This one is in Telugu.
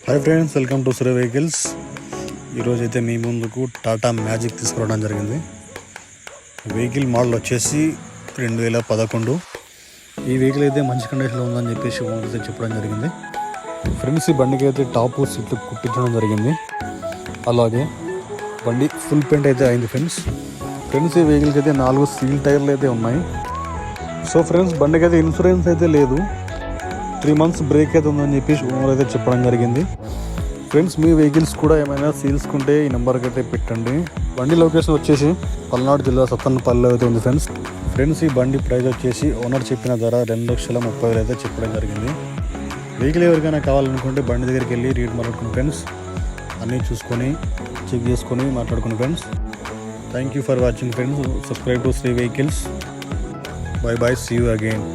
Hi friends, welcome to Sri vehicles. ఈరోజైతే మీ ముందుకు టాటా మ్యాజిక్ తీసుకురావడం జరిగింది. వెహికల్ మోడల్ వచ్చేసి 2011. ఈ వెహికల్ అయితే మంచి కండిషన్లో ఉందని చెప్పేసి ఓనర్ చెప్పడం జరిగింది. ఫ్రెండ్స్, ఈ బండికి అయితే టాప్ సీట్లు కుట్టించడం జరిగింది. అలాగే బండి ఫుల్ పెయింట్ అయితే అయింది. ఫ్రెండ్స్, ఈ వెహికల్కి అయితే 4 సీల్ టైర్లు అయితే ఉన్నాయి. సో ఫ్రెండ్స్, బండికి అయితే ఇన్సూరెన్స్ అయితే లేదు. 3 months బ్రేక్ అయితే ఉందని చెప్పేసి ఓనర్ అయితే చెప్పడం జరిగింది. ఫ్రెండ్స్, మీ వెహికల్స్ కూడా ఏమైనా సీల్స్ కుంటే ఈ నెంబర్కి అయితే పెట్టండి. బండి లొకేషన్ వచ్చేసి పల్నాడు జిల్లా సత్తన్నపల్లిలో అయితే ఉంది. ఫ్రెండ్స్, ఈ బండి ప్రైస్ వచ్చేసి ఓనర్ చెప్పిన ధర 2,30,000 అయితే చెప్పడం జరిగింది. వెహికల్ ఎవరికైనా కావాలనుకుంటే బండి దగ్గరికి వెళ్ళి రేట్ మాట్లాడుకుని ఫ్రెండ్స్, అన్నీ చూసుకొని చెక్ చేసుకొని మాట్లాడుకుని ఫ్రెండ్స్. Thank you for watching friends. Subscribe to Sri vehicles. Bye bye, see you again.